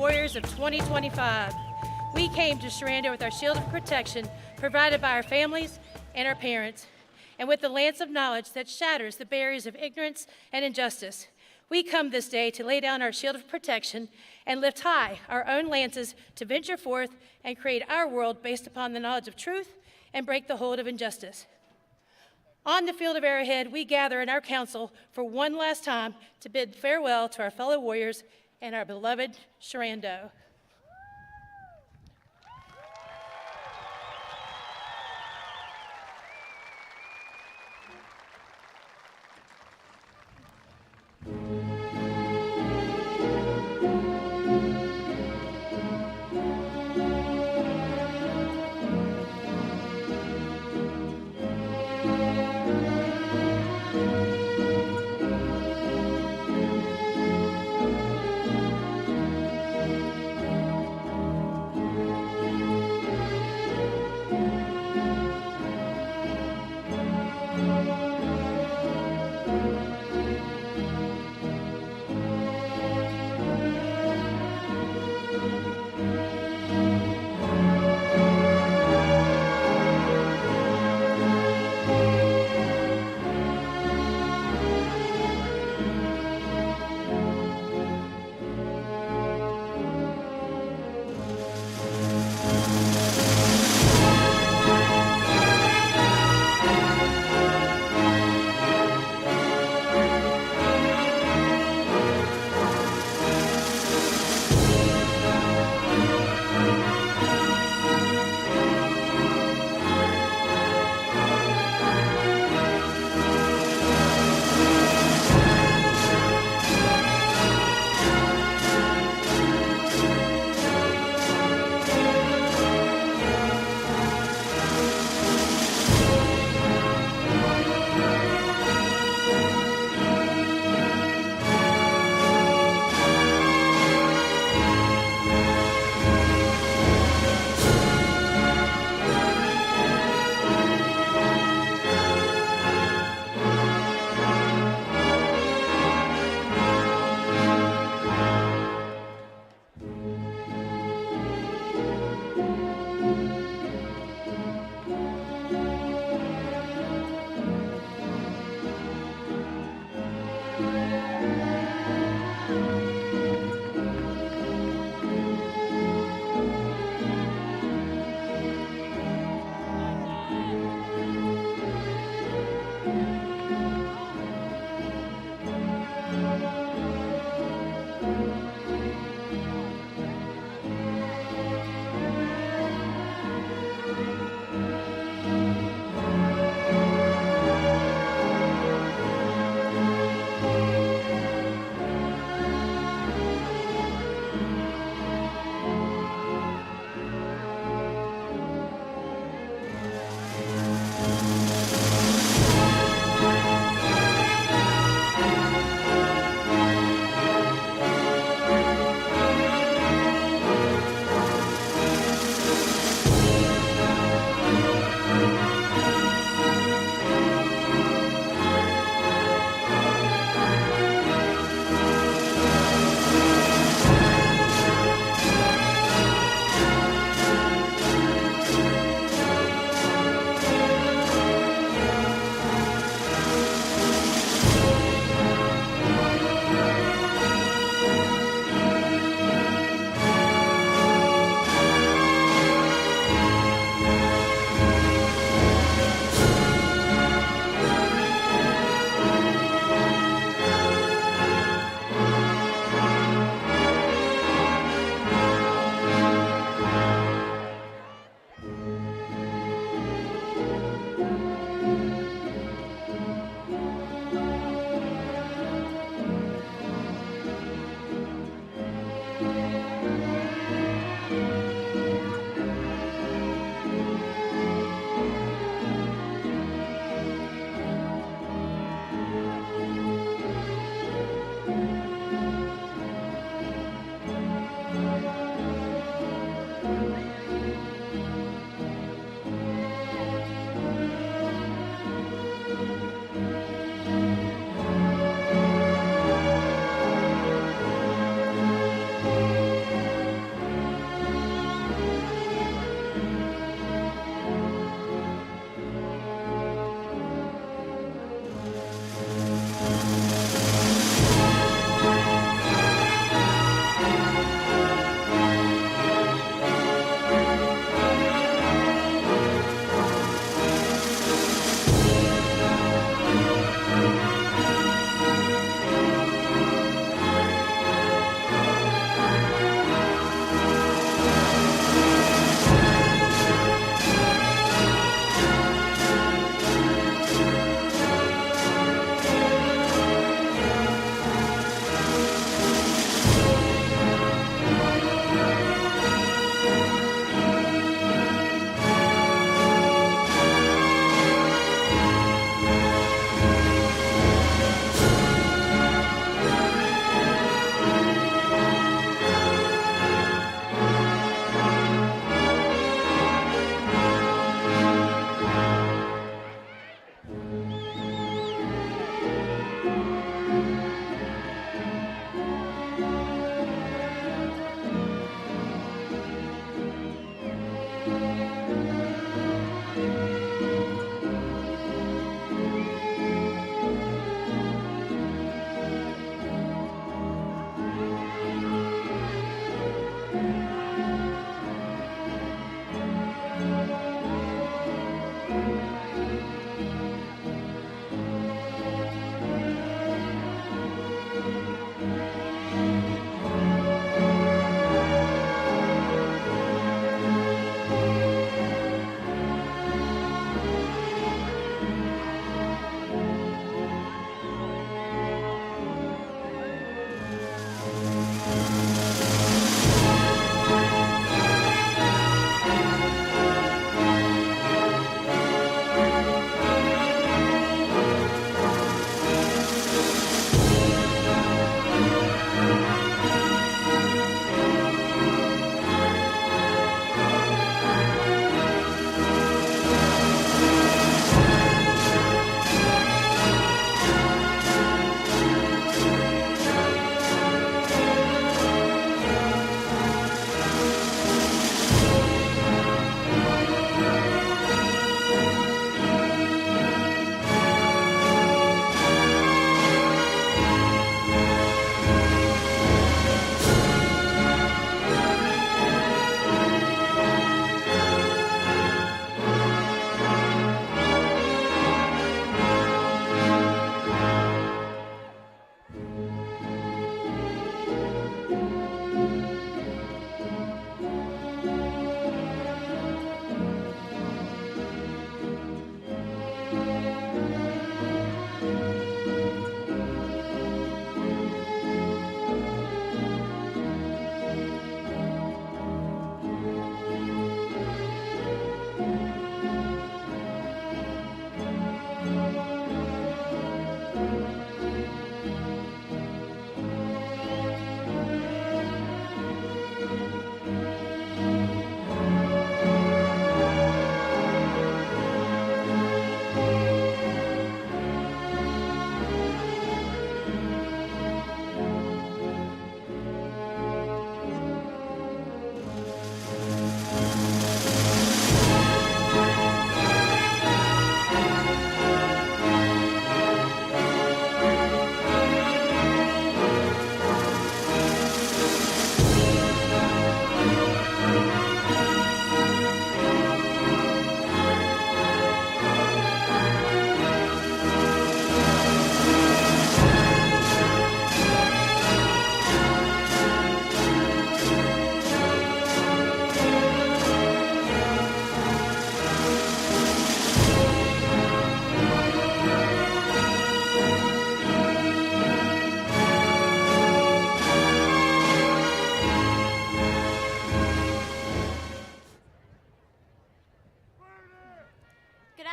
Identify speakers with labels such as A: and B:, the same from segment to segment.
A: warriors of 2025. We came to Shenandoah with our shield of protection provided by our families and our parents, and with the lance of knowledge that shatters the barriers of ignorance and injustice. We come this day to lay down our shield of protection and lift high our own lances to venture forth and create our world based upon the knowledge of truth and break the hold of injustice. On the field of Arrowhead, we gather in our council for one last time to bid farewell to our fellow warriors and our beloved Shenandoah.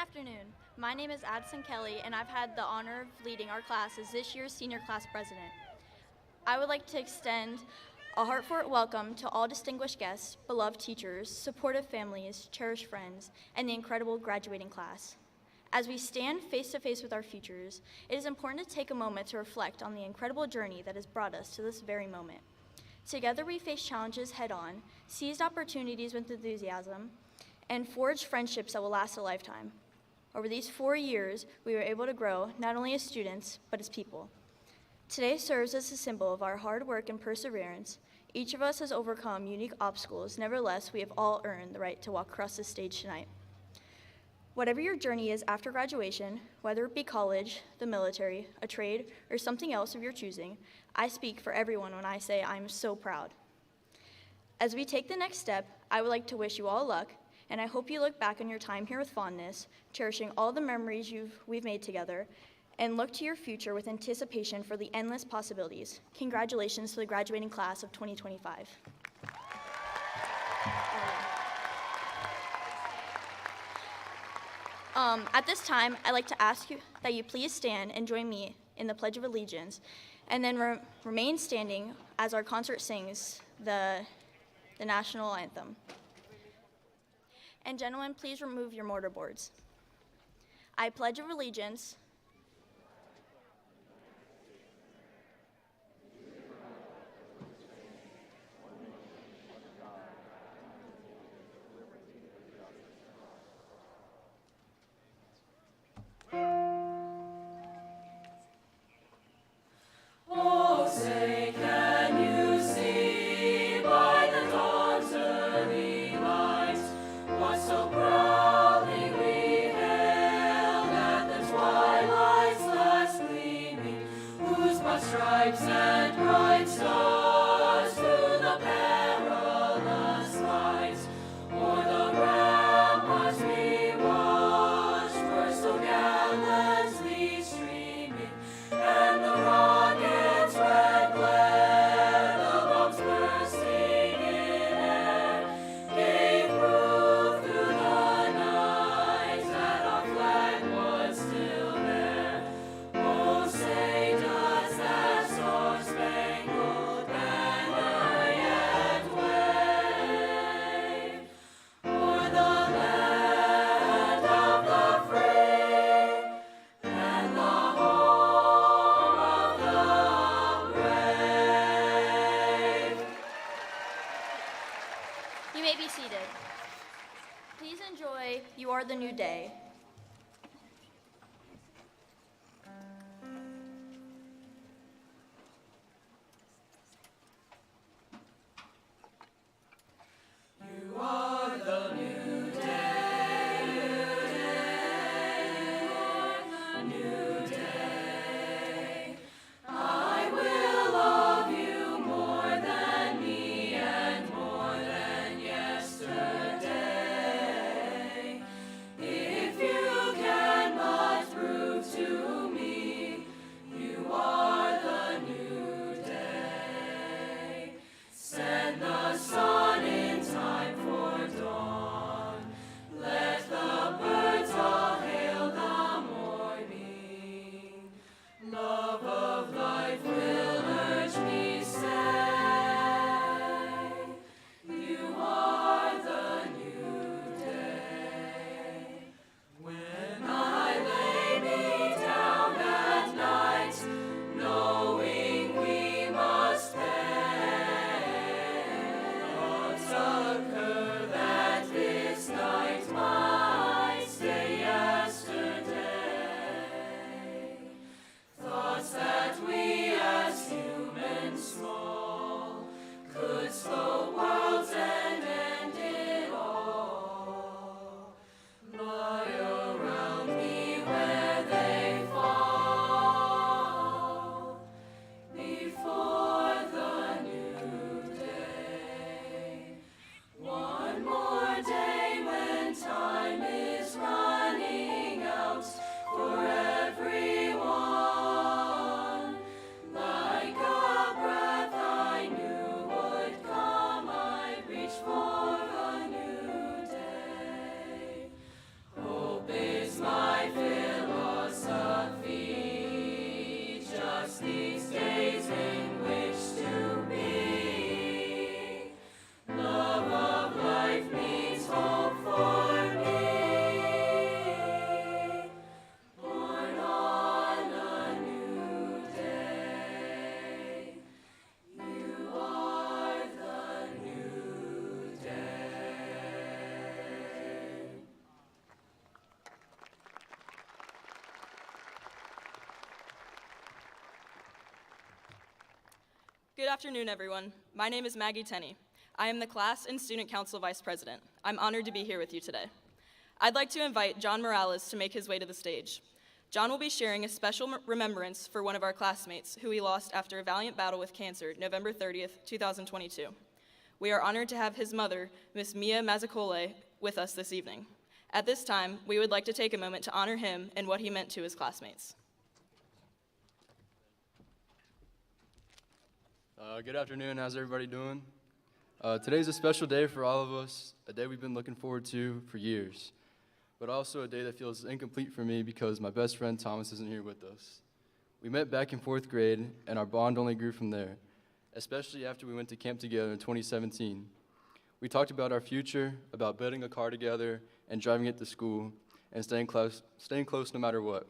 B: afternoon. My name is Addison Kelly, and I've had the honor of leading our class as this year's senior class president. I would like to extend a heartfelt welcome to all distinguished guests, beloved teachers, supportive families, cherished friends, and the incredible graduating class. As we stand face to face with our futures, it is important to take a moment to reflect on the incredible journey that has brought us to this very moment. Together we face challenges head-on, seized opportunities with enthusiasm, and forged friendships that will last a lifetime. Over these 4 years, we were able to grow not only as students, but as people. Today serves as a symbol of our hard work and perseverance. Each of us has overcome unique obstacles. Nevertheless, we have all earned the right to walk across this stage tonight. Whatever your journey is after graduation, whether it be college, the military, a trade, or something else of your choosing, I speak for everyone when I say I'm so proud. As we take the next step, I would like to wish you all luck, and I hope you look back on your time here with fondness, cherishing all the memories we've made together, and look to your future with anticipation for the endless possibilities. Congratulations to the graduating class of 2025. At this time, I'd like to ask you that you please stand and join me in the Pledge of Allegiance, and then remain standing as our concert sings the national anthem. And gentlemen, please remove your mortar boards. I pledge allegiance
C: stripes and bright stars through the perilous fights, o'er the ramparts we watched, first so gallantly streaming, and the rockets' red glare, the bombs bursting in air, gave proof through the night that our flag was still there. Oh, say does that star-spangled banner yet wave o'er the land of the free and the home of the brave?
B: You may be seated. Please enjoy You Are the New Day.
C: You are the new day, new day. I will love you more than me and more than yesterday. If
D: Good afternoon, everyone. My name is Maggie Tenney. I am the Class and Student Council Vice President. I'm honored to be here with you today. I'd like to invite John Morales to make his way to the stage. John will be sharing a special remembrance for one of our classmates who we lost after a valiant battle with cancer November 30th, 2022. We are honored to have his mother, Miss Mia Mazzacole, with us this evening. At this time, we would like to take a moment to honor him and what he meant to his classmates.
E: Good afternoon, how's everybody doing? Today's a special day for all of us, a day we've been looking forward to for years, but also a day that feels incomplete for me because my best friend Thomas isn't here with us. We met back in 4th grade, and our bond only grew from there, especially after we went to camp together in 2017. We talked about our future, about building a car together and driving it to school, and staying close no matter what.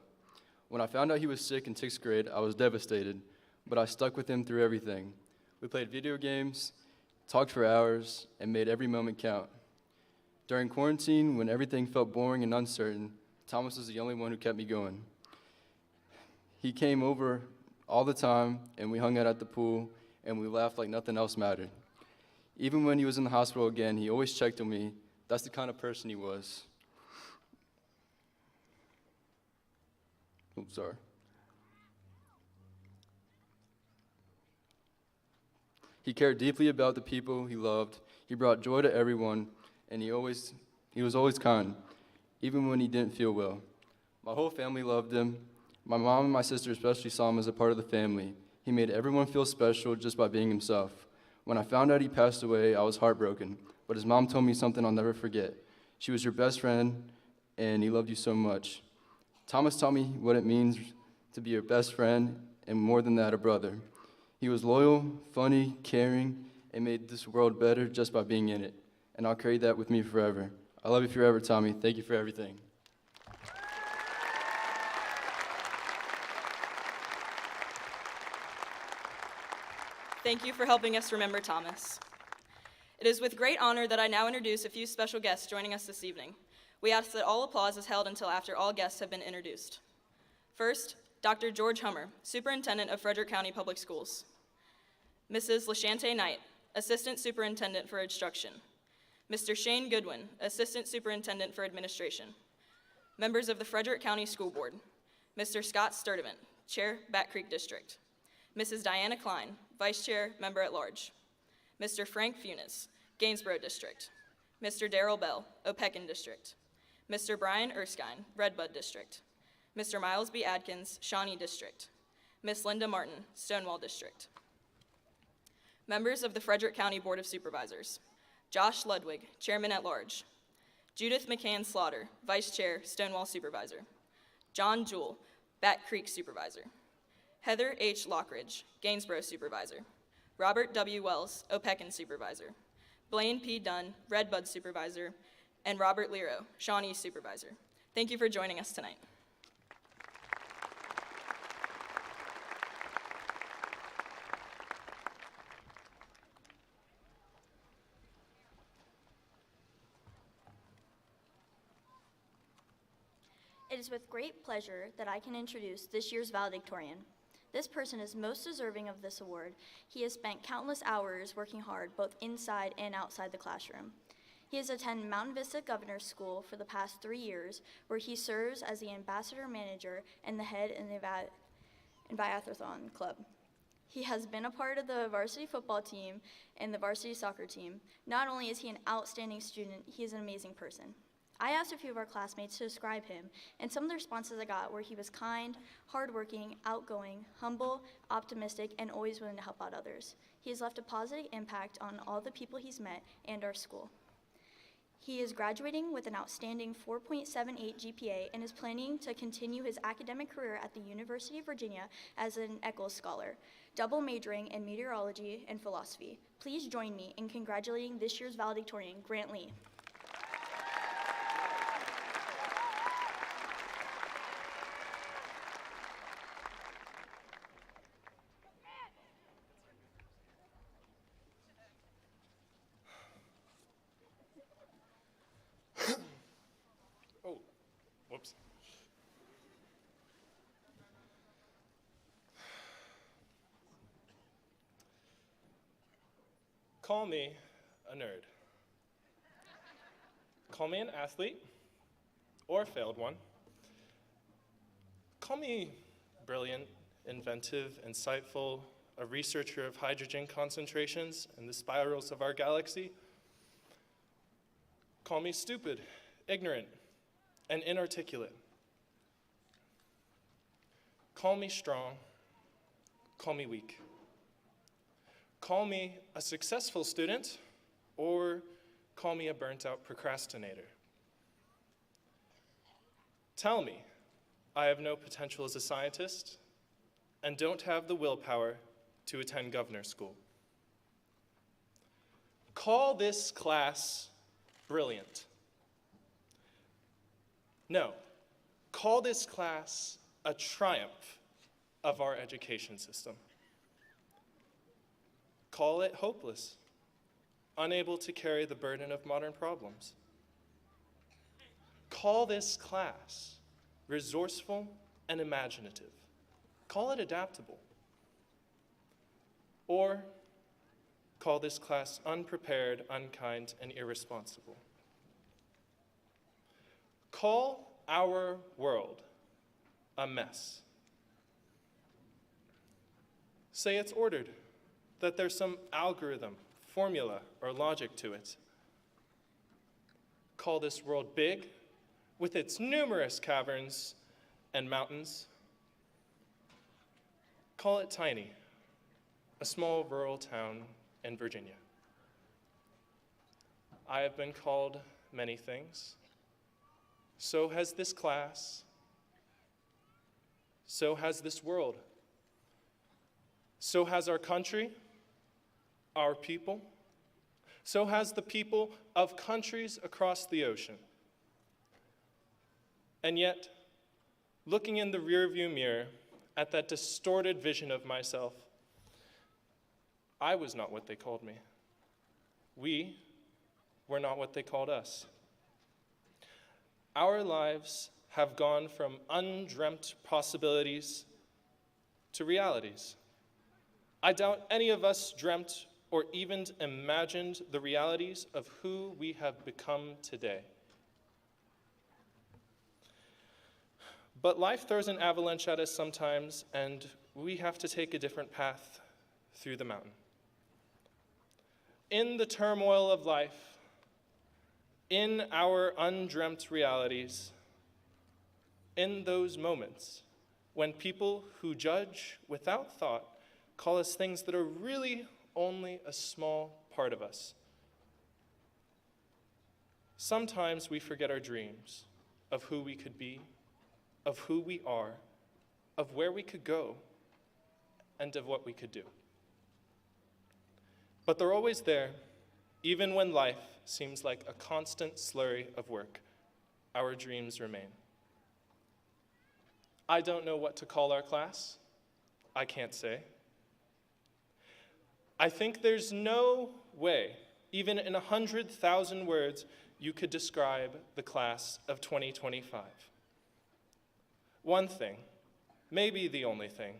E: When I found out he was sick in 6th grade, I was devastated, but I stuck with him through everything. We played video games, talked for hours, and made every moment count. During quarantine, when everything felt boring and uncertain, Thomas was the only one who kept me going. He came over all the time, and we hung out at the pool, and we laughed like nothing else mattered. Even when he was in the hospital again, he always checked on me. That's the kind of person he was. Oops, sorry. He cared deeply about the people he loved. He brought joy to everyone, and he was always kind, even when he didn't feel well. My whole family loved him. My mom and my sister especially saw him as a part of the family. He made everyone feel special just by being himself. When I found out he passed away, I was heartbroken, but his mom told me something I'll never forget. She was your best friend, and he loved you so much. Thomas taught me what it means to be your best friend, and more than that, a brother. He was loyal, funny, caring, and made this world better just by being in it. And I'll carry that with me forever. I love you forever, Tommy. Thank you for everything.
D: Thank you for helping us remember Thomas. It is with great honor that I now introduce a few special guests joining us this evening. We ask that all applause is held until after all guests have been introduced. First, Dr. George Hummer, Superintendent of Frederick County Public Schools. Mrs. LaShante Knight, Assistant Superintendent for Instruction. Mr. Shane Goodwin, Assistant Superintendent for Administration. Members of the Frederick County School Board. Mr. Scott Sturdivant, Chair, Back Creek District. Mrs. Diana Klein, Vice Chair, Member at Large. Mr. Frank Funes, Gainsborough District. Mr. Darrell Bell, Opequon District. Mr. Brian Erskine, Redbud District. Mr. Miles B. Adkins, Shawnee District. Miss Linda Martin, Stonewall District. Members of the Frederick County Board of Supervisors. Josh Ludwig, Chairman at Large. Judith McCann Slaughter, Vice Chair, Stonewall Supervisor. John Jewell, Back Creek Supervisor. Heather H. Lockridge, Gainsborough Supervisor. Robert W. Wells, Opequon Supervisor. Blaine P. Dunn, Redbud Supervisor. And Robert Lero, Shawnee Supervisor. Thank you for joining us tonight.
B: It is with great pleasure that I can introduce this year's valedictorian. This person is most deserving of this award. He has spent countless hours working hard both inside and outside the classroom. He has attended Mountain Vista Governor's School for the past 3 years, where he serves as the ambassador manager and the head in the Biathlon Club. He has been a part of the varsity football team and the varsity soccer team. Not only is he an outstanding student, he is an amazing person. I asked a few of our classmates to describe him, and some of the responses I got were he was kind, hardworking, outgoing, humble, optimistic, and always willing to help out others. He has left a positive impact on all the people he's met and our school. He is graduating with an outstanding 4.78 GPA and is planning to continue his academic career at the University of Virginia as an Eccles Scholar, double majoring in meteorology and philosophy. Please join me in congratulating this year's valedictorian, Grant Lee.
F: Whoops. Call me a nerd. Call me an athlete, or a failed one. Call me brilliant, inventive, insightful, a researcher of hydrogen concentrations and the spirals of our galaxy. Call me stupid, ignorant, and inarticulate. Call me strong, call me weak. Call me a successful student, or call me a burnt-out procrastinator. Tell me I have no potential as a scientist and don't have the willpower to attend governor's school. Call this class brilliant. No, call this class a triumph of our education system. Call it hopeless, unable to carry the burden of modern problems. Call this class resourceful and imaginative. Call it adaptable. Or call this class unprepared, unkind, and irresponsible. Call our world a mess. Say it's ordered, that there's some algorithm, formula, or logic to it. Call this world big, with its numerous caverns and mountains. Call it tiny, a small rural town in Virginia. I have been called many things. So has this class. So has this world. So has our country, our people. So has the people of countries across the ocean. And yet, looking in the rearview mirror at that distorted vision of myself, I was not what they called me. We were not what they called us. Our lives have gone from undreamt possibilities to realities. I doubt any of us dreamt or even imagined the realities of who we have become today. But life throws an avalanche at us sometimes, and we have to take a different path through the mountain. In the turmoil of life, in our undreamt realities, in those moments when people who judge without thought call us things that are really only a small part of us, sometimes we forget our dreams of who we could be, of who we are, of where we could go, and of what we could do. But they're always there, even when life seems like a constant slurry of work. Our dreams remain. I don't know what to call our class. I can't say. I think there's no way, even in 100,000 words, you could describe the class of 2025. One thing, maybe the only thing,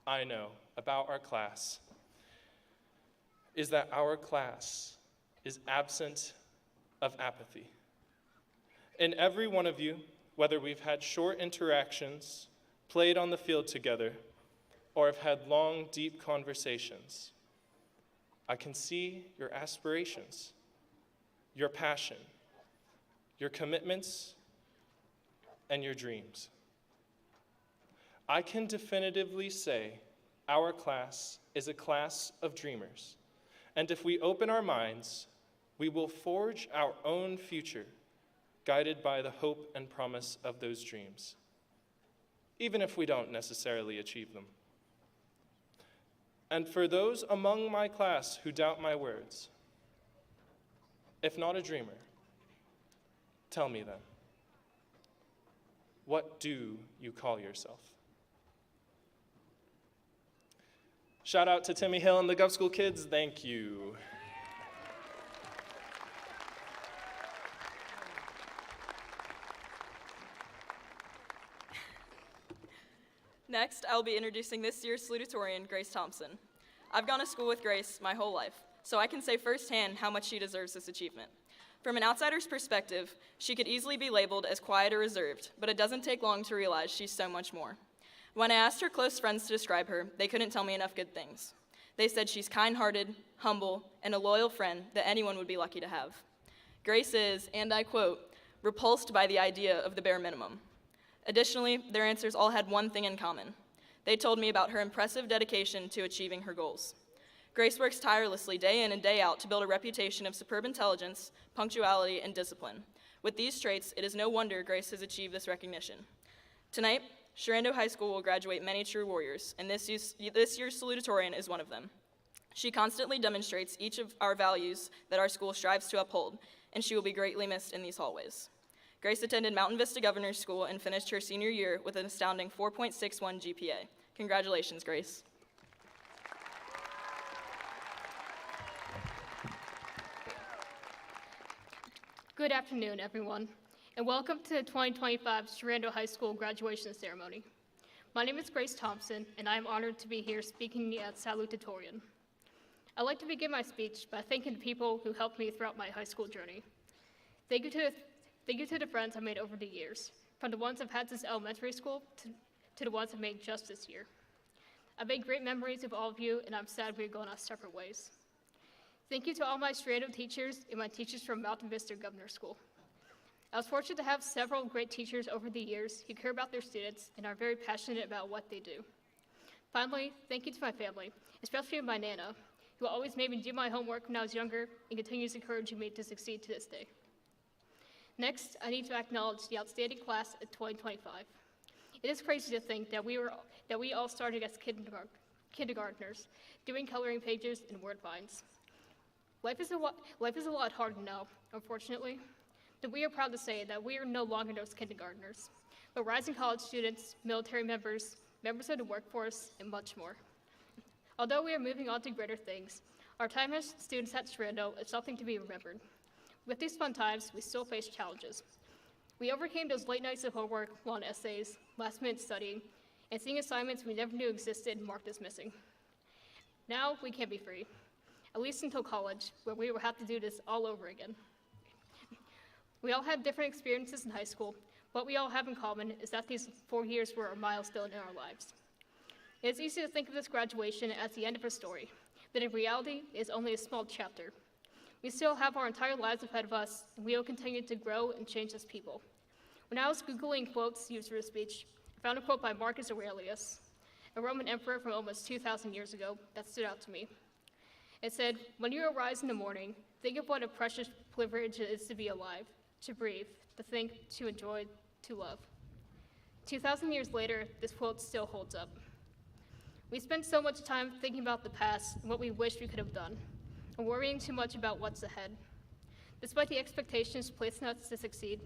F: I know about our class is that our class is absent of apathy. In every one of you, whether we've had short interactions, played on the field together, or have had long, deep conversations, I can see your aspirations, your passion, your commitments, and your dreams. I can definitively say our class is a class of dreamers, and if we open our minds, we will forge our own future, guided by the hope and promise of those dreams, even if we don't necessarily achieve them. And for those among my class who doubt my words, if not a dreamer, tell me then, what do you call yourself? Shout out to Timmy Hill and the Gov School kids, thank you.
D: Next, I'll be introducing this year's salutatorian, Grace Thompson. I've gone to school with Grace my whole life. so I can say firsthand how much she deserves this achievement. From an outsider's perspective, she could easily be labeled as quiet or reserved, but it doesn't take long to realize she's so much more. When I asked her close friends to describe her, they couldn't tell me enough good things. They said she's kind-hearted, humble, and a loyal friend that anyone would be lucky to have. Grace is, and I quote, repulsed by the idea of the bare minimum. Additionally, their answers all had one thing in common. They told me about her impressive dedication to achieving her goals. Grace works tirelessly day in and day out to build a reputation of superb intelligence, punctuality, and discipline. With these traits, it is no wonder Grace has achieved this recognition. Tonight, Sherando High School will graduate many true warriors, and this year's salutatorian is one of them. She constantly demonstrates each of our values that our school strives to uphold, and she will be greatly missed in these hallways. Grace attended Mountain Vista Governor's School and finished her senior year with an astounding 4.61 GPA. Congratulations, Grace.
G: Good afternoon, everyone, and welcome to the 2025 Sherando High School graduation ceremony. My name is Grace Thompson, and I am honored to be here speaking at salutatorian. I'd like to begin my speech by thanking the people who helped me throughout my high school journey. Thank you to the friends I've made over the years, from the ones I've had since elementary school to the ones I've made just this year. I've made great memories with all of you, and I'm sad we're going our separate ways. Thank you to all my Sherando teachers and my teachers from Mountain Vista Governor's School. I was fortunate to have several great teachers over the years who care about their students and are very passionate about what they do. Finally, thank you to my family, especially my Nana, who always made me do my homework when I was younger and continues encouraging me to succeed to this day. Next, I need to acknowledge the outstanding class of 2025. It is crazy to think that we all started as kindergartners, doing coloring pages and word vines. Life is a lot harder now, unfortunately, but we are proud to say that we are no longer those kindergartners, but rising college students, military members, members of the workforce, and much more. Although we are moving on to greater things, our time as students at Sherando is something to be remembered. With these fun times, we still face challenges. We overcame those late nights of homework, long essays, last-minute studying, and seeing assignments we never knew existed marked as missing. Now we can be free, at least until college, where we will have to do this all over again. We all have different experiences in high school. What we all have in common is that these 4 years were a milestone in our lives. It's easy to think of this graduation as the end of a story, but in reality, it's only a small chapter. We still have our entire lives ahead of us, and we will continue to grow and change as people. When I was Googling quotes used for this speech, I found a quote by Marcus Aurelius, a Roman emperor from almost 2,000 years ago, that stood out to me. It said, "When you arise in the morning, think of what a precious privilege it is to be alive, to breathe, to think, to enjoy, to love." 2,000 years later, this quote still holds up. We spend so much time thinking about the past and what we wish we could have done, and worrying too much about what's ahead. Despite the expectations placed on us to succeed,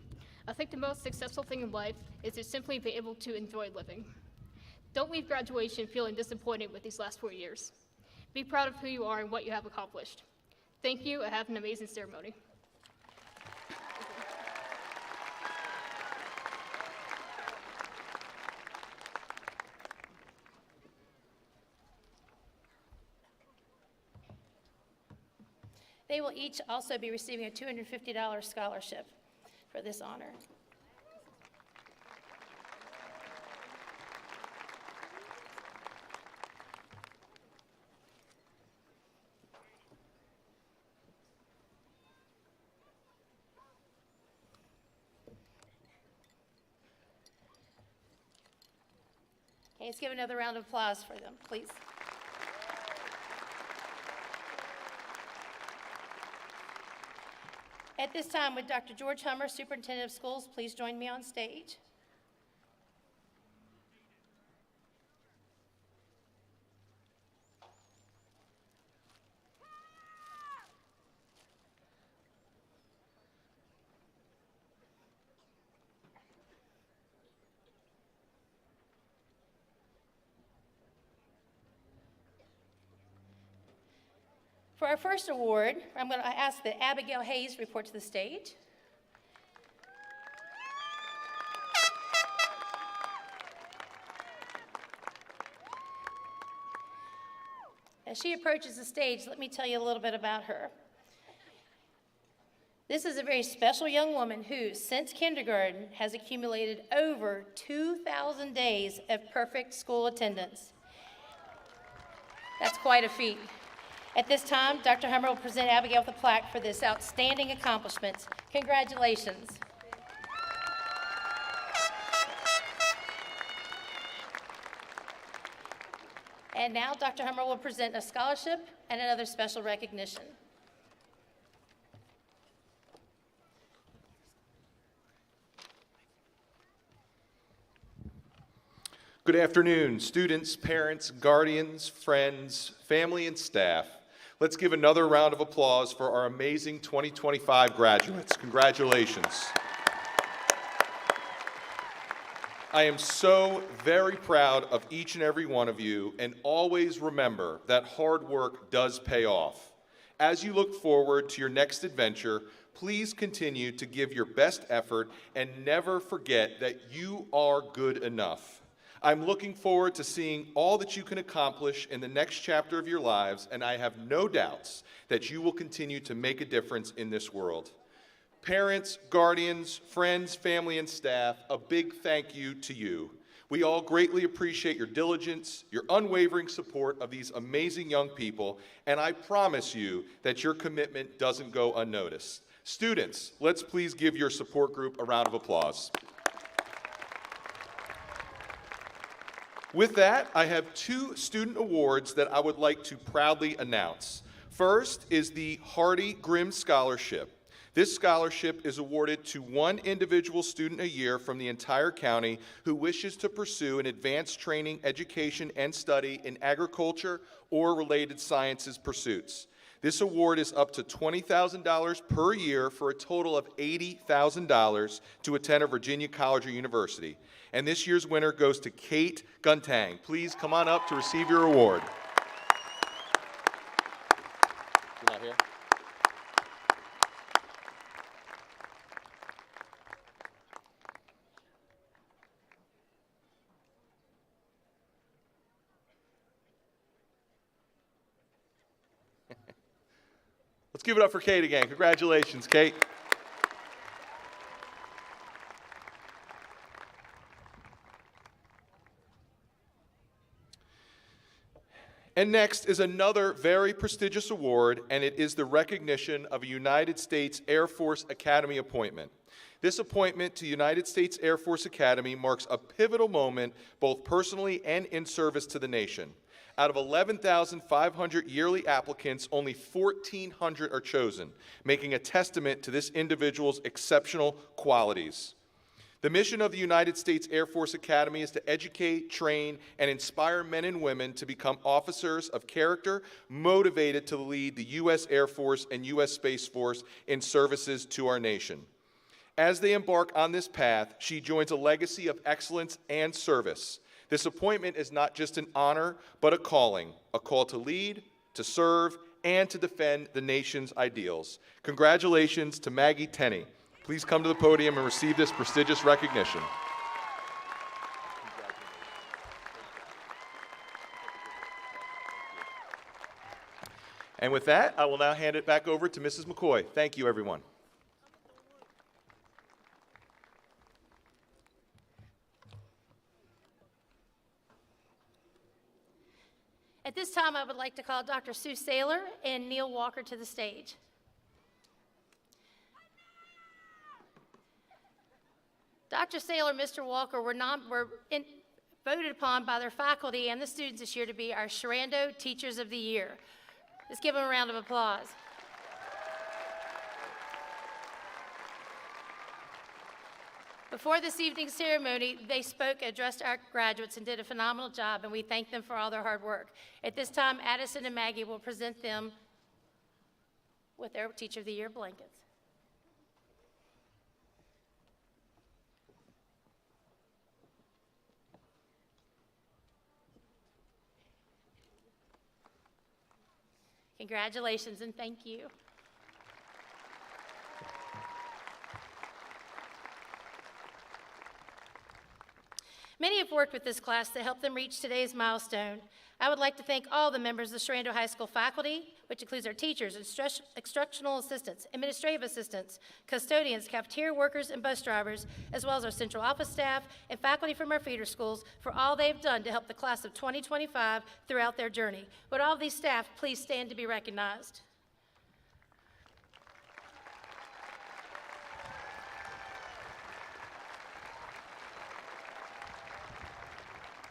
G: I think the most successful thing in life is to simply be able to enjoy living. Don't leave graduation feeling disappointed with these last 4 years. Be proud of who you are and what you have accomplished. Thank you, and have an amazing ceremony.
A: They will each also be receiving a $250 scholarship for this honor. Okay, let's give another round of applause for them, please. At this time, would Dr. George Hummer, Superintendent of Schools, please join me on stage? For our first award, I'm going to ask that Abigail Hayes report to the stage. As she approaches the stage, let me tell you a little bit about her. This is a very special young woman who, since kindergarten, has accumulated over 2,000 days of perfect school attendance. That's quite a feat. At this time, Dr. Hummer will present Abigail with a plaque for this outstanding accomplishment. Congratulations. And now Dr. Hummer will present a scholarship and another special recognition.
H: Good afternoon, students, parents, guardians, friends, family, and staff. Let's give another round of applause for our amazing 2025 graduates. Congratulations. I am so very proud of each and every one of you, and always remember that hard work does pay off. As you look forward to your next adventure, please continue to give your best effort and never forget that you are good enough. I'm looking forward to seeing all that you can accomplish in the next chapter of your lives, and I have no doubts that you will continue to make a difference in this world. Parents, guardians, friends, family, and staff, a big thank you to you. We all greatly appreciate your diligence, your unwavering support of these amazing young people, and I promise you that your commitment doesn't go unnoticed. Students, let's please give your support group a round of applause. With that, I have two student awards that I would like to proudly announce. First is the Hardy Grimm Scholarship. This scholarship is awarded to one individual student a year from the entire county who wishes to pursue an advanced training, education, and study in agriculture or related sciences pursuits. This award is up to $20,000 per year for a total of $80,000 to attend a Virginia college or university. And this year's winner goes to Kate Guntang. Please come on up to receive your award. You're not here? Let's give it up for Kate again. Congratulations, Kate. And next is another very prestigious award, and it is the recognition of a United States Air Force Academy appointment. This appointment to United States Air Force Academy marks a pivotal moment both personally and in service to the nation. Out of 11,500 yearly applicants, only 1,400 are chosen, making a testament to this individual's exceptional qualities. The mission of the United States Air Force Academy is to educate, train, and inspire men and women to become officers of character, motivated to lead the U.S. Air Force and U.S. Space Force in services to our nation. As they embark on this path, she joins a legacy of excellence and service. This appointment is not just an honor, but a call to lead, to serve, and to defend the nation's ideals. Congratulations to Maggie Tenney. Please come to the podium and receive this prestigious recognition. And with that, I will now hand it back over to Mrs. McCoy. Thank you, everyone.
A: At this time, I would like to call Dr. Sue Saylor and Neil Walker to the stage. Dr. Saylor and Mr. Walker were voted upon by their faculty and the students this year to be our Sharando Teachers of the Year. Let's give them a round of applause. Before this evening's ceremony, they spoke, addressed our graduates, and did a phenomenal job, and we thank them for all their hard work. At this time, Addison and Maggie will present them with their Teacher of the Year blankets. Congratulations and thank you. Many have worked with this class to help them reach today's milestone. I would like to thank all the members of the Shenandoah High School faculty, which includes our teachers, instructional assistants, administrative assistants, custodians, cafeteria workers, and bus drivers, as well as our central office staff and faculty from our feeder schools for all they've done to help the class of 2025 throughout their journey. Would all of these staff please stand to be recognized?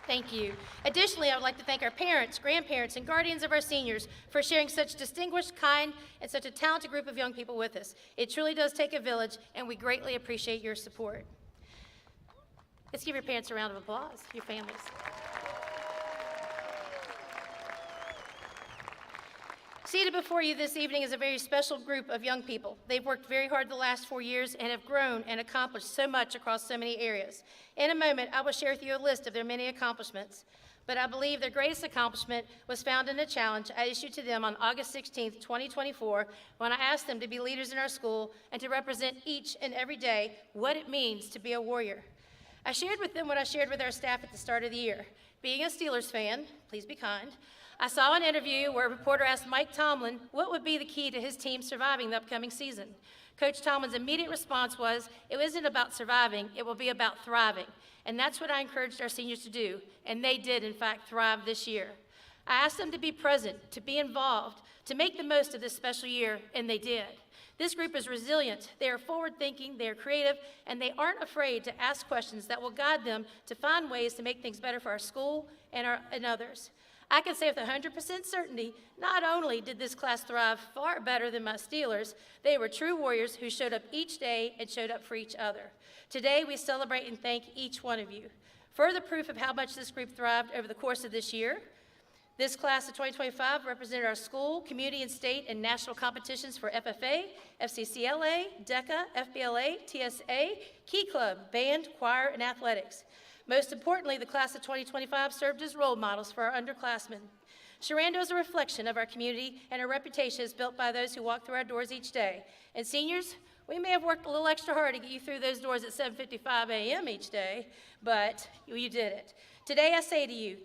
A: Thank you. Additionally, I would like to thank our parents, grandparents, and guardians of our seniors for sharing such distinguished, kind, and such a talented group of young people with us. It truly does take a village, and we greatly appreciate your support. Let's give your parents a round of applause, your families. Seated before you this evening is a very special group of young people. They've worked very hard the last 4 years and have grown and accomplished so much across so many areas. In a moment, I will share with you a list of their many accomplishments, but I believe their greatest accomplishment was found in a challenge I issued to them on August 16th, 2024, when I asked them to be leaders in our school and to represent each and every day what it means to be a warrior. I shared with them what I shared with our staff at the start of the year. Being a Steelers fan, please be kind, I saw an interview where a reporter asked Mike Tomlin what would be the key to his team surviving the upcoming season. Coach Tomlin's immediate response was, "It isn't about surviving, it will be about thriving." And that's what I encouraged our seniors to do, and they did, in fact, thrive this year. I asked them to be present, to be involved, to make the most of this special year, and they did. This group is resilient, they are forward-thinking, they are creative, and they aren't afraid to ask questions that will guide them to find ways to make things better for our school and others. I can say with 100% certainty, not only did this class thrive far better than my Steelers, they were true warriors who showed up each day and showed up for each other. Today, we celebrate and thank each one of you. Further proof of how much this group thrived over the course of this year, this class of 2025 represented our school, community, and state and national competitions for FFA, FCCLA, DECA, FBLA, TSA, Key Club, band, choir, and athletics. Most importantly, the class of 2025 served as role models for our underclassmen. Shenandoah is a reflection of our community, and our reputation is built by those who walk through our doors each day. And seniors, we may have worked a little extra hard to get you through those doors at 7:55 a.m. each day, but you did it. Today I say to you,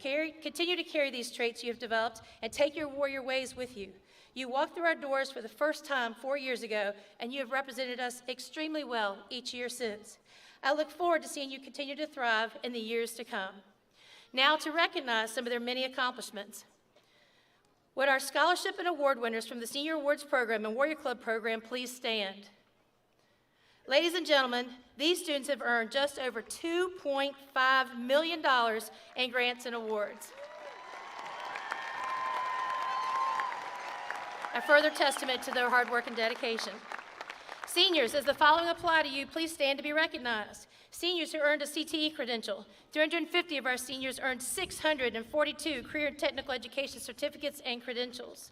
A: continue to carry these traits you have developed and take your warrior ways with you. You walked through our doors for the first time 4 years ago, and you have represented us extremely well each year since. I look forward to seeing you continue to thrive in the years to come. Now to recognize some of their many accomplishments. Would our scholarship and award winners from the Senior Awards Program and Warrior Club Program please stand? Ladies and gentlemen, these students have earned just over $2.5 million in grants and awards. A further testament to their hard work and dedication. Seniors, as the following apply to you, please stand to be recognized. Seniors who earned a CTE credential. 350 of our seniors earned 642 career and technical education certificates and credentials.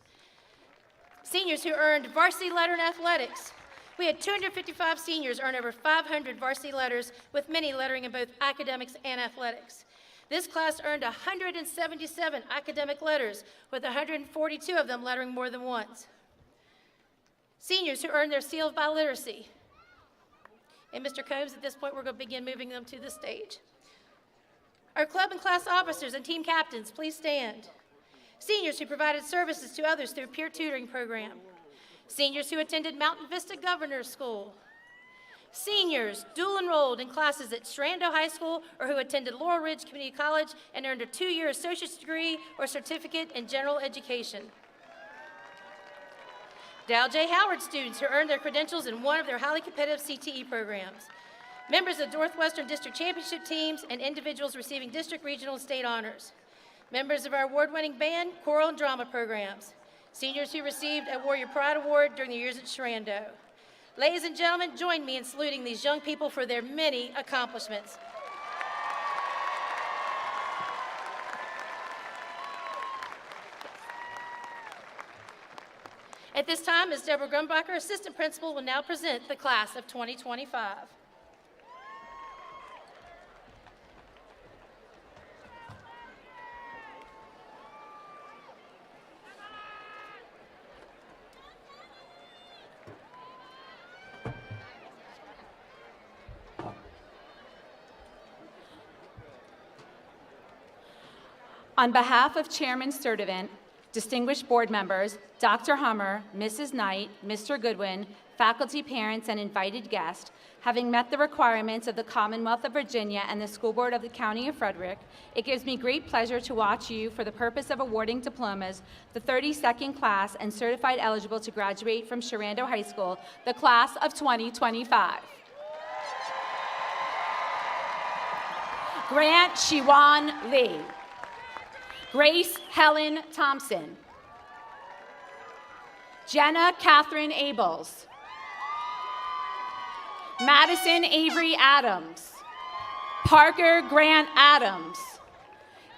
A: Seniors who earned varsity letter in athletics. We had 255 seniors earn over 500 varsity letters, with many lettering in both academics and athletics. This class earned 177 academic letters, with 142 of them lettering more than once. Seniors who earned their seal of biliteracy. And Mr. Combs, at this point, we're going to begin moving them to the stage. Our club and class officers and team captains, please stand. Seniors who provided services to others through a peer tutoring program. Seniors who attended Mountain Vista Governor's School. Seniors dual enrolled in classes at Shenandoah High School or who attended Laurel Ridge Community College and earned a 2-year associate's degree or certificate in general education. Dow J. Howard students who earned their credentials in one of their highly competitive CTE programs. Members of Northwestern District Championship teams and individuals receiving district, regional, and state honors. Members of our award-winning band, choral, and drama programs. Seniors who received a Warrior Pride Award during their years at Shenandoah. Ladies and gentlemen, join me in saluting these young people for their many accomplishments. At this time, Ms. Deborah Grumbacher, Assistant Principal, will now present the class of 2025.
I: On behalf of Chairman Sturdivant, distinguished board members, Dr. Hummer, Mrs. Knight, Mr. Goodwin, faculty, parents, and invited guests, having met the requirements of the Commonwealth of Virginia and the School Board of the County of Frederick, it gives me great pleasure to watch you, for the purpose of awarding diplomas, the 32nd class and certified eligible to graduate from Sherando High School, the class of 2025. Grant Shiwan Lee. Grace Helen Thompson. Jenna Catherine Abels. Madison Avery Adams. Parker Grant Adams.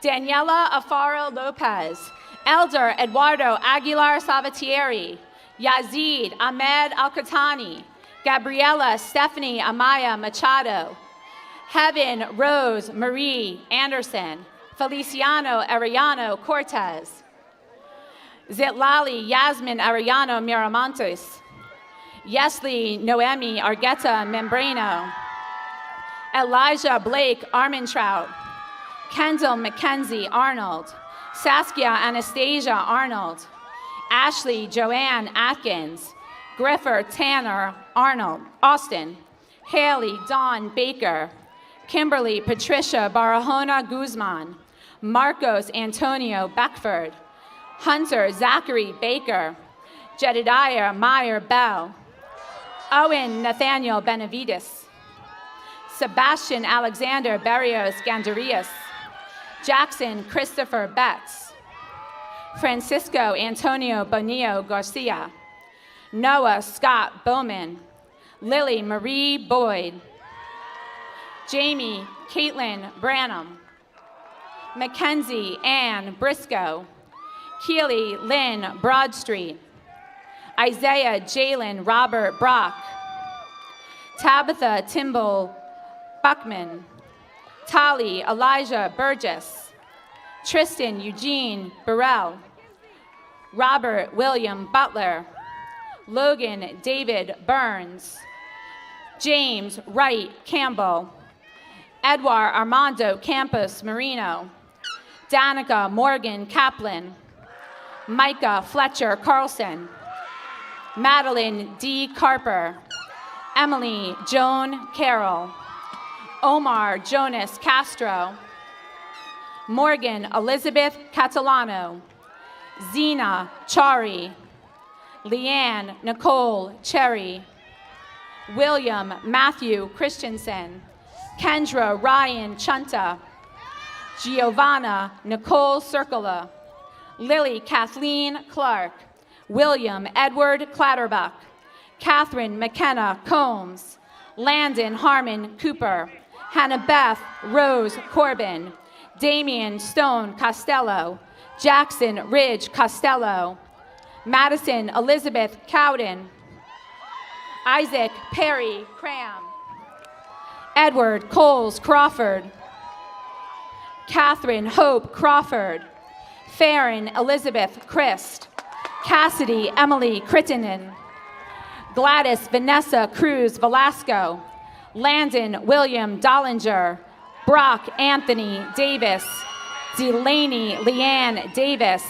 I: Daniela Afaro Lopez. Elder Eduardo Aguilar Sabatieri. Yazid Ahmed Al-Khatani. Gabriela Stephanie Amaya Machado. Heaven Rose Marie Anderson. Feliciano Arellano Cortez. Zitlali Yasmin Arellano Miramontes. Yesli Noemi Argueta Membrano. Elijah Blake Armentrout. Kendall Mackenzie Arnold. Saskia Anastasia Arnold. Ashley Joanne Atkins. Griffer Tanner Arnold Austin. Haley Dawn Baker. Kimberly Patricia Barahona Guzman. Marcos Antonio Beckford. Hunter Zachary Baker. Jedediah Meyer Bell. Owen Nathaniel Benavides. Sebastian Alexander Barrios Gandarias. Jackson Christopher Betts. Francisco Antonio Bonillo Garcia. Noah Scott Bowman. Lily Marie Boyd. Jamie Caitlin Branham. Mackenzie Ann Briscoe. Keely Lynn Broadstreet. Isaiah Jalen Robert Brock. Tabitha Timbal Buckman. Tali Elijah Burgess. Tristan Eugene Burrell. Robert William Butler. Logan David Burns. James Wright Campbell. Edouard Armando Campos Marino. Danica Morgan Kaplan. Micah Fletcher Carlson. Madeline D. Carper. Emily Joan Carroll. Omar Jonas Castro. Morgan Elizabeth Catalano. Zena Chari. Leanne Nicole Cherry. William Matthew Christensen. Kendra Ryan Chunta. Giovanna Nicole Circola. Lily Kathleen Clark. William Edward Clatterbuck. Catherine McKenna Combs. Landon Harmon Cooper. Hannah Beth Rose Corbin. Damian Stone Costello. Jackson Ridge Costello. Madison Elizabeth Cowden. Isaac Perry Cram. Edward Coles Crawford. Catherine Hope Crawford. Farron Elizabeth Christ. Cassidy Emily Crittenden. Gladys Vanessa Cruz Velasco. Landon William Dollinger. Brock Anthony Davis. Delaney Leanne Davis.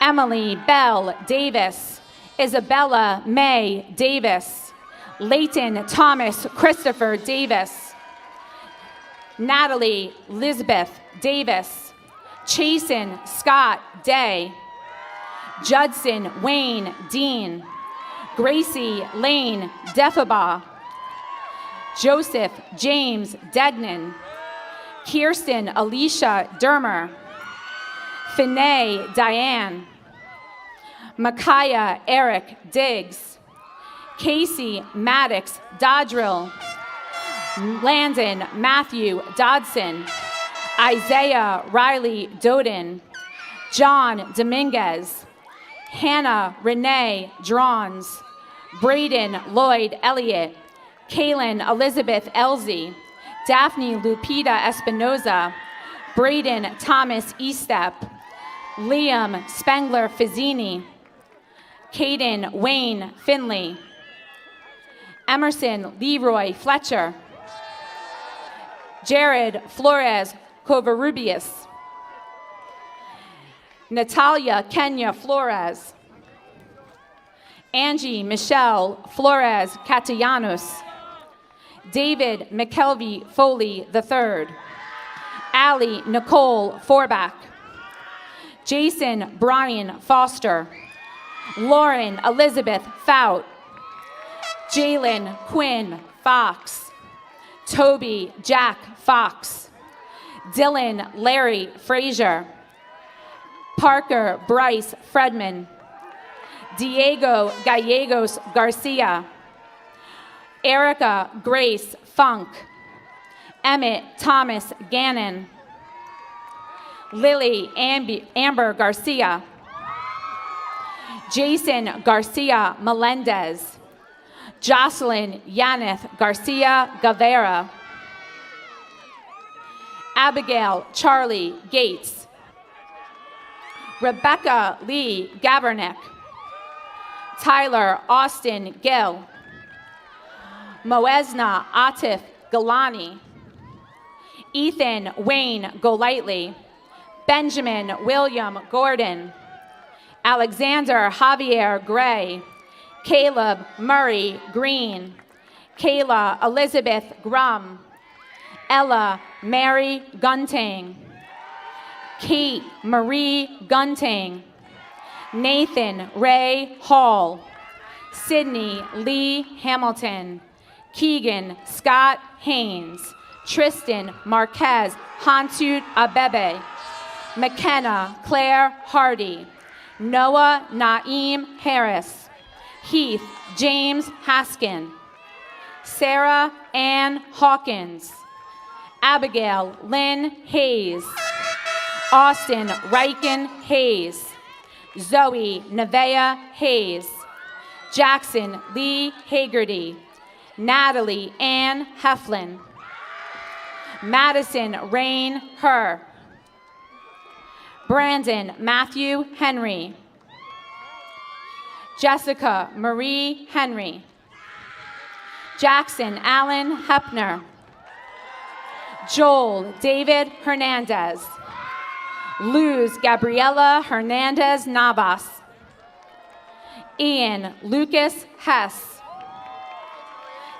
I: Emily Bell Davis. Isabella May Davis. Leighton Thomas Christopher Davis. Natalie Lisbeth Davis. Chasen Scott Day. Judson Wayne Dean. Gracie Lane Defaba. Joseph James Degnan. Kirsten Alicia Dermer. Finney Diane. Micaiah Eric Diggs. Casey Maddox Dodrill. Landon Matthew Dodson. Isaiah Riley Doden. John Dominguez. Hannah Renee Drons. Braden Lloyd Elliott. Kaylin Elizabeth Elsie. Daphne Lupita Espinoza. Braden Thomas Estep. Liam Spengler Fizzini. Caden Wayne Finley. Emerson Leroy Fletcher. Jared Flores Covarrubias. Natalia Kenya Flores. Angie Michelle Flores Castellanos. David McKelvey Foley III. Allie Nicole Forbach. Jason Brian Foster. Lauren Elizabeth Fout. Jalen Quinn Fox. Toby Jack Fox. Dylan Larry Frazier. Parker Bryce Fredman. Diego Gallegos Garcia. Erica Grace Funk. Emmett Thomas Gannon. Lily Amber Garcia. Jason Garcia Melendez. Jocelyn Yaneth Garcia Guevara. Abigail Charlie Gates. Rebecca Lee Gavernick. Tyler Austin Gill. Moesna Atif Galani. Ethan Wayne Golightly. Benjamin William Gordon. Alexander Javier Gray. Caleb Murray Green. Kayla Elizabeth Grum. Ella Mary Gunting. Kate Marie Gunting. Nathan Ray Hall. Sydney Lee Hamilton. Keegan Scott Haynes. Tristan Marquez Hantut Abebe. McKenna Claire Hardy. Noah Naeem Harris. Heath James Haskin. Sarah Ann Hawkins. Abigail Lynn Hayes. Austin Riken Hayes. Zoe Nevea Hayes. Jackson Lee Hagerty. Natalie Ann Heflin. Madison Rain Herr. Brandon Matthew Henry. Jessica Marie Henry. Jackson Allen Hepner. Joel David Hernandez. Luz Gabriela Hernandez Navas. Ian Lucas Hess.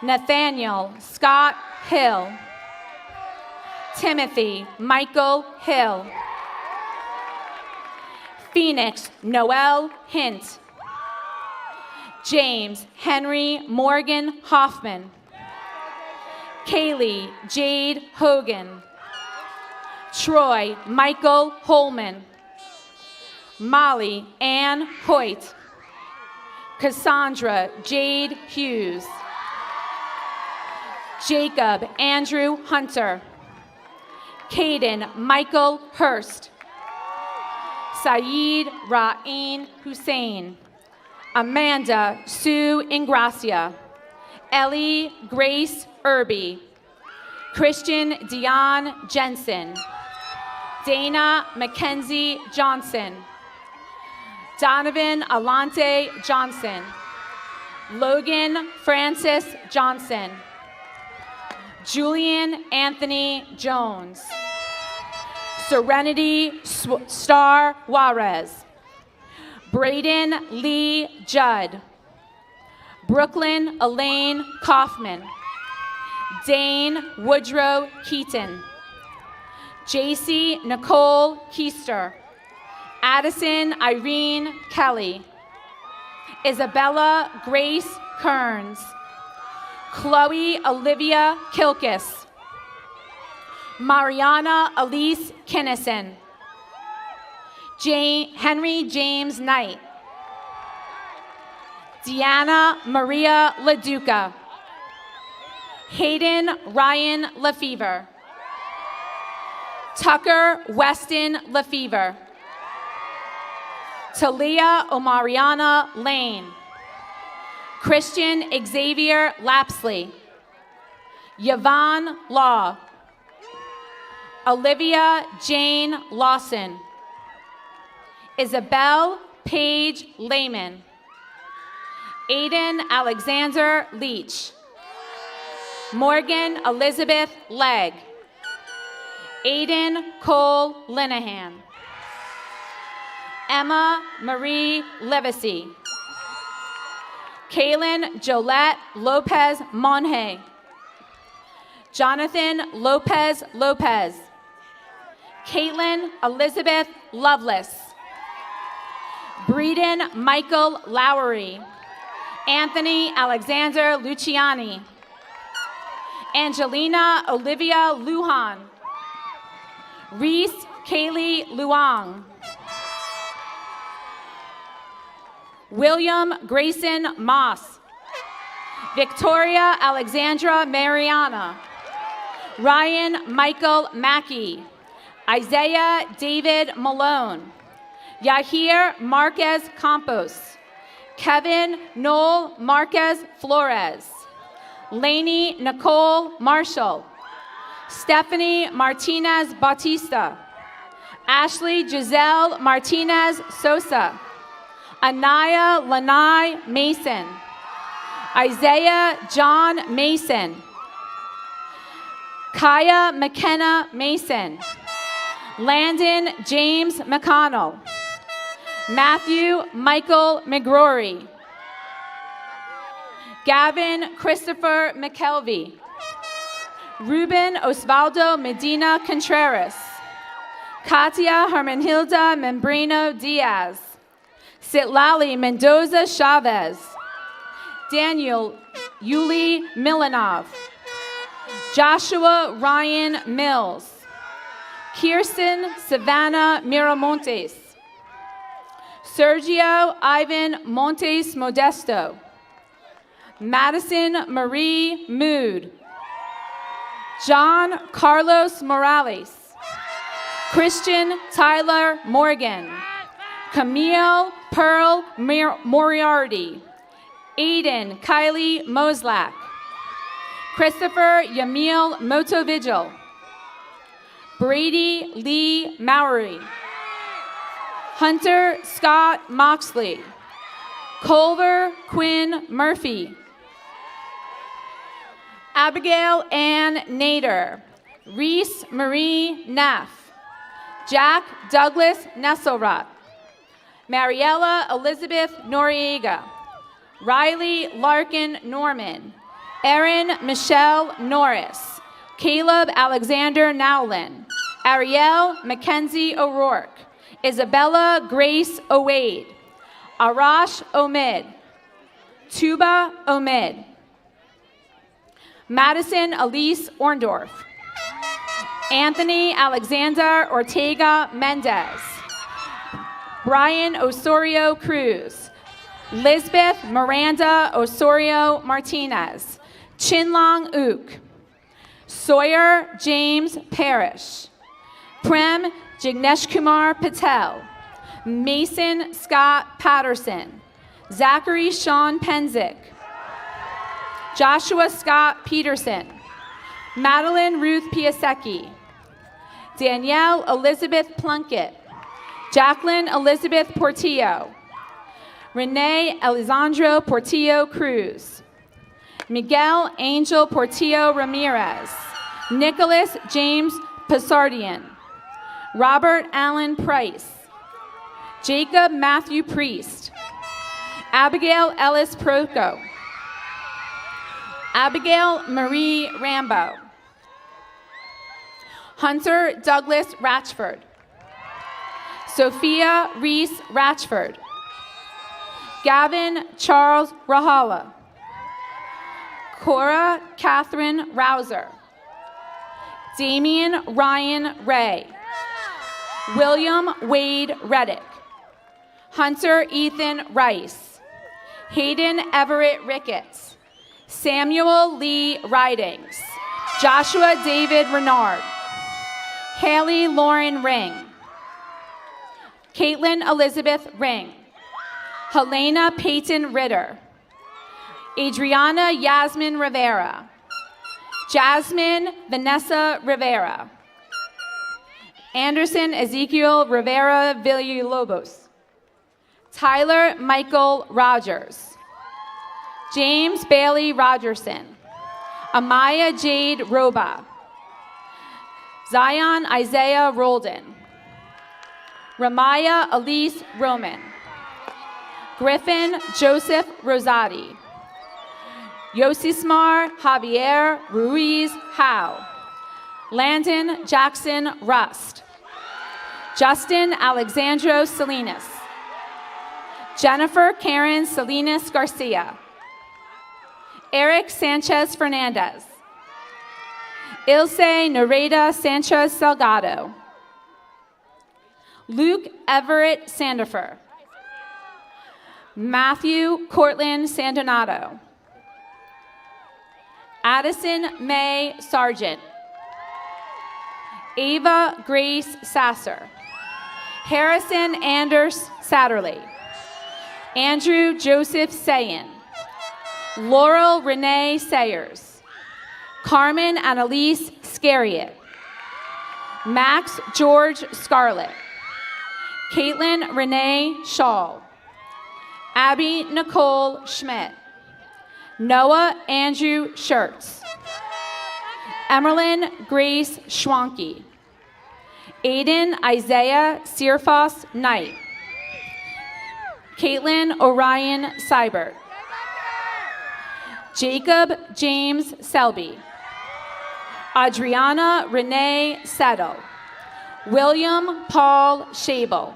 I: Nathaniel Scott Hill. Timothy Michael Hill. Phoenix Noel Hint. James Henry Morgan Hoffman. Kaylee Jade Hogan. Troy Michael Holman. Molly Ann Hoyt. Cassandra Jade Hughes. Jacob Andrew Hunter. Caden Michael Hurst. Saeed Ra'een Hussein. Amanda Sue Ingracia. Ellie Grace Irby. Christian Dion Jensen. Dana Mackenzie Johnson. Donovan Alante Johnson. Logan Francis Johnson. Julian Anthony Jones. Serenity Star Juarez. Braden Lee Judd. Brooklyn Elaine Kaufman. Dane Woodrow Keaton. JC Nicole Keister. Addison Irene Kelly. Isabella Grace Kearns. Chloe Olivia Kilkis. Mariana Elise Kinnison. Henry James Knight. Deanna Maria LaDuca. Hayden Ryan Lefevre. Tucker Weston Lefevre. Talia Omariana Lane. Christian Xavier Lapsley. Yvonne Law. Olivia Jane Lawson. Isabel Paige Lehman. Aiden Alexander Leach. Morgan Elizabeth Legg. Aiden Cole Linehan. Emma Marie Livesey. Kaylin Jolette Lopez Monhe. Jonathan Lopez Lopez. Caitlin Elizabeth Lovelace. Breeden Michael Lowery. Anthony Alexander Luciani. Angelina Olivia Lujan. Reese Kaylee Luong. William Grayson Moss. Victoria Alexandra Mariana. Ryan Michael Mackey. Isaiah David Malone. Yahir Marquez Campos. Kevin Noel Marquez Flores. Lainey Nicole Marshall. Stephanie Martinez Bautista. Ashley Giselle Martinez Sosa. Anaya Lanai Mason. Isaiah John Mason. Kaya McKenna Mason. Landon James McConnell. Matthew Michael McGrory. Gavin Christopher McKelvey. Ruben Osvaldo Medina Contreras. Katia Hermenhilda Membrano Diaz. Sitlali Mendoza Chavez. Daniel Yuli Milanov. Joshua Ryan Mills. Kirsten Savannah Miramontes. Sergio Ivan Montes Modesto. Madison Marie Mood. John Carlos Morales. Christian Tyler Morgan. Camille Pearl Moriarty. Aiden Kylie Moslak. Christopher Yamil Motovigil. Brady Lee Mowery. Hunter Scott Moxley. Culver Quinn Murphy. Abigail Ann Nader. Reese Marie Neff. Jack Douglas Nesselrut. Mariella Elizabeth Noriega. Riley Larkin Norman. Erin Michelle Norris. Caleb Alexander Nowlin. Ariel Mackenzie O'Rourke. Isabella Grace Owade. Arash Omid. Tuba Omid. Madison Elise Orndorff. Anthony Alexander Ortega Mendez. Brian Osorio Cruz. Lisbeth Miranda Osorio Martinez. Chinlong Ook. Sawyer James Parrish. Prem Jignesh Kumar Patel. Mason Scott Patterson. Zachary Sean Penzick. Joshua Scott Peterson. Madeline Ruth Piasecki. Danielle Elizabeth Plunkett. Jacqueline Elizabeth Portillo. Renee Alessandro Portillo Cruz. Miguel Angel Portillo Ramirez. Nicholas James Passardian. Robert Allen Price. Jacob Matthew Priest. Abigail Ellis Proco. Abigail Marie Rambo. Hunter Douglas Ratchford. Sophia Reese Ratchford. Gavin Charles Rahala. Cora Catherine Rouser. Damian Ryan Ray. William Wade Reddick. Hunter Ethan Rice. Hayden Everett Ricketts. Samuel Lee Ridings. Joshua David Renard. Haley Lauren Ring. Caitlin Elizabeth Ring. Helena Peyton Ritter. Adriana Yasmin Rivera. Jasmine Vanessa Rivera. Anderson Ezekiel Rivera Villalobos. Tyler Michael Rogers. James Bailey Rogerson. Amaya Jade Roba. Zion Isaiah Rolden. Ramaya Elise Roman. Griffin Joseph Rosati. Yosismar Javier Ruiz Howe. Landon Jackson Rust. Justin Alexandro Salinas. Jennifer Karen Salinas Garcia. Eric Sanchez Fernandez. Ilse Nereda Sanchez Salgado. Luke Everett Sandifer. Matthew Cortland Sandonato. Addison May Sargent. Ava Grace Sasser. Harrison Anders Satterley. Andrew Joseph Sayin. Laurel Renee Sayers. Carmen Annalise Scariot. Max George Scarlett. Caitlin Renee Shaw. Abby Nicole Schmidt. Noah Andrew Schertz. Emerlyn Grace Schwanke. Aiden Isaiah Searfoss Knight. Caitlin Orion Seibert. Jacob James Selby. Adriana Renee Settle. William Paul Shabel.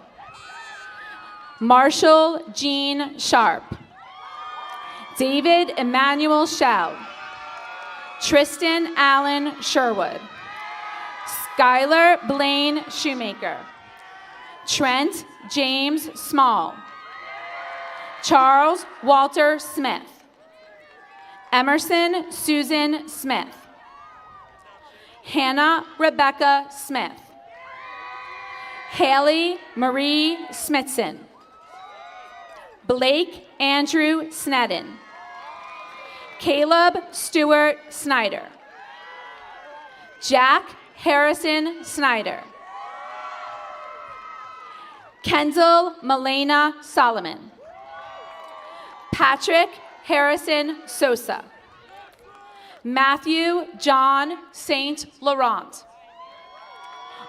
I: Marshall Jean Sharp. David Emmanuel Schell. Tristan Allen Sherwood. Skylar Blaine Shoemaker. Trent James Small. Charles Walter Smith. Emerson Susan Smith. Hannah Rebecca Smith. Haley Marie Smithson. Blake Andrew Snedden. Caleb Stewart Snyder. Jack Harrison Snyder. Kendall Milena Solomon. Patrick Harrison Sosa. Matthew John St. Laurent.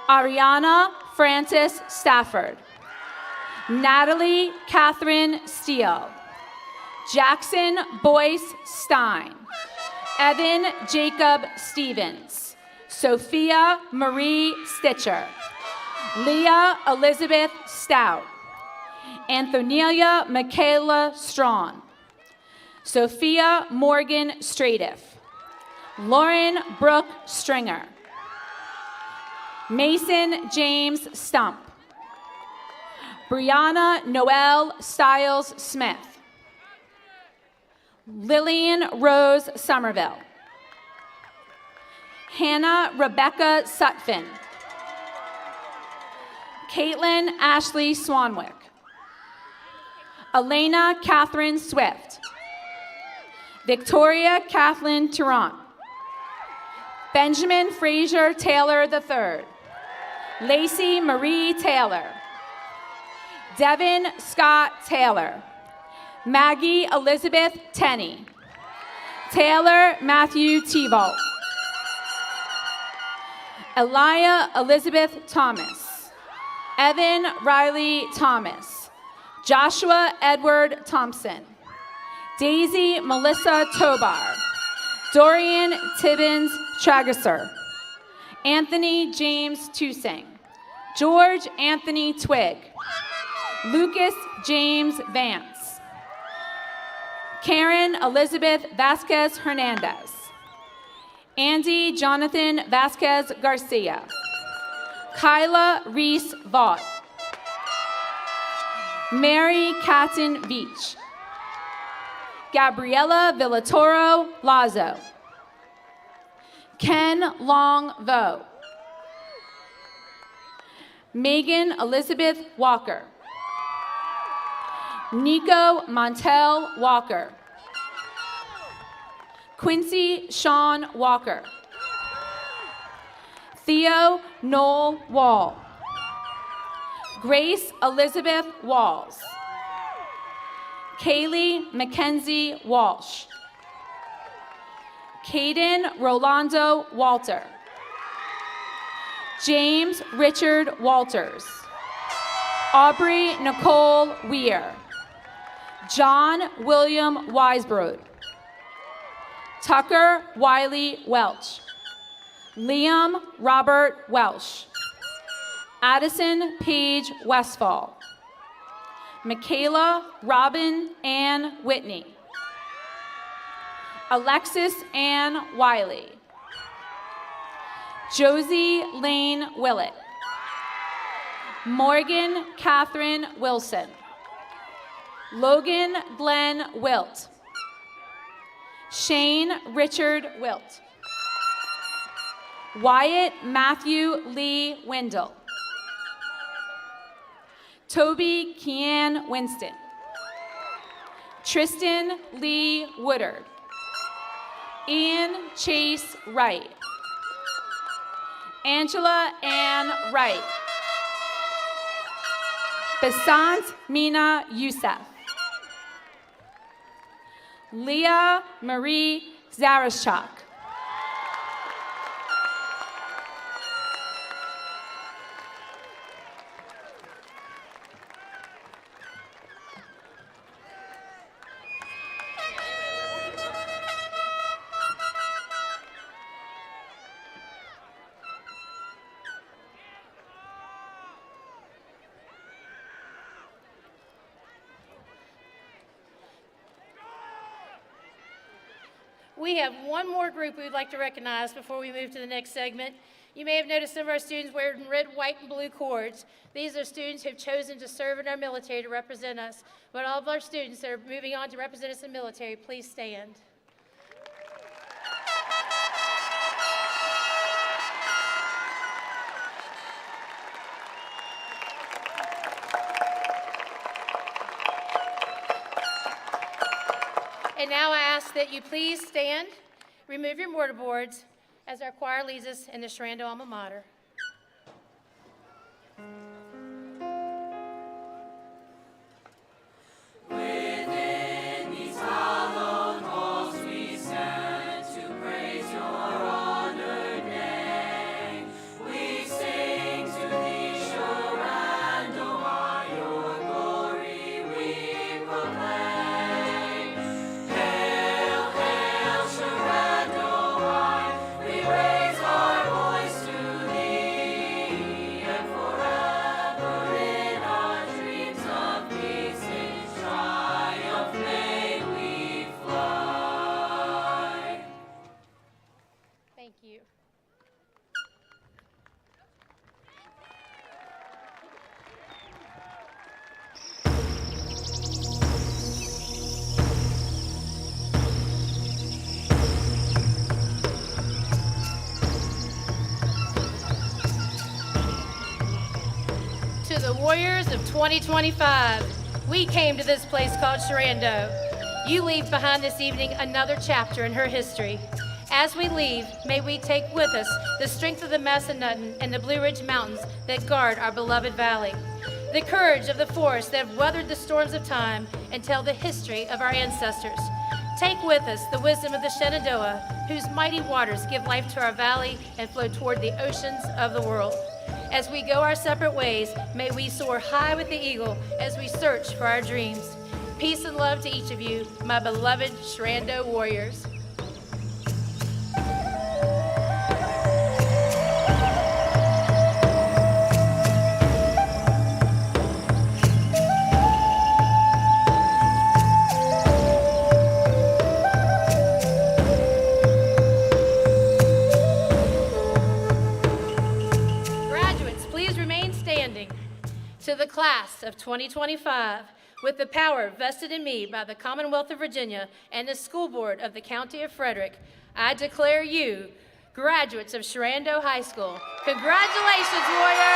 I: Ariana Francis Stafford. Natalie Catherine Steele. Jackson Boyce Stein. Evan Jacob Stevens. Sophia Marie Stitcher. Leah Elizabeth Stout. Antonelia Michaela Strawn. Sophia Morgan Stratiff. Lauren Brooke Stringer. Mason James Stump. Brianna Noel Stiles Smith. Lillian Rose Somerville. Hannah Rebecca Sutphin. Caitlin Ashley Swanwick. Elena Catherine Swift. Victoria Kathleen Tarrant. Benjamin Fraser Taylor III. Lacey Marie Taylor. Devin Scott Taylor. Maggie Elizabeth Tenney. Taylor Matthew Tevault. Elia Elizabeth Thomas. Evan Riley Thomas. Joshua Edward Thompson. Daisy Melissa Tobar. Dorian Tibbins Tragesser. Anthony James Tusing. George Anthony Twig. Lucas James Vance. Karen Elizabeth Vasquez Hernandez. Andy Jonathan Vasquez Garcia. Kyla Reese Vaught. Mary Catton Beach. Gabriela Villatoro Lazo. Ken Long Vo. Megan Elizabeth Walker. Nico Montel Walker. Quincy Sean Walker. Theo Noel Wall. Grace Elizabeth Walls. Kaylee Mackenzie Walsh. Caden Rolando Walter. James Richard Walters. Aubrey Nicole Weir. John William Weisbrod. Tucker Wiley Welch. Liam Robert Welsh. Addison Paige Westfall. Michaela Robin Ann Whitney. Alexis Ann Wiley. Josie Lane Willett. Morgan Catherine Wilson. Logan Glenn Wilt. Shane Richard Wilt. Wyatt Matthew Lee Windle. Toby Kean Winston. Tristan Lee Woodard. Ian Chase Wright. Angela Ann Wright. Basant Mina Youssef. Leah Marie Zarashchak.
A: We have one more group we would like to recognize before we move to the next segment. You may have noticed some of our students wearing red, white, and blue cords. These are students who have chosen to serve in our military to represent us. But all of our students that are moving on to represent us in the military, please stand. And now I ask that you please stand, remove your mortarboards as our choir leads us in the Sharando Alma Mater.
C: Within these hallowed halls we stand to praise your honored name. We sing to thee, Sharando, by your glory we proclaim. Hail, hail, Sharando, high, we raise our voice to thee, and forever in our dreams of peace in triumph may we fly.
A: Thank you. To the Warriors of 2025, we came to this place called Sharando. You leave behind this evening another chapter in her history. As we leave, may we take with us the strength of the Massanutten and the Blue Ridge Mountains that guard our beloved valley, the courage of the forests that have weathered the storms of time and tell the history of our ancestors. Take with us the wisdom of the Shenandoah, whose mighty waters give life to our valley and flow toward the oceans of the world. As we go our separate ways, may we soar high with the eagle as we search for our dreams. Peace and love to each of you, my beloved Sharando warriors. Graduates, please remain standing. To the class of 2025, with the power vested in me by the Commonwealth of Virginia and the School Board of the County of Frederick, I declare you graduates of Sharando High School. Congratulations, warriors!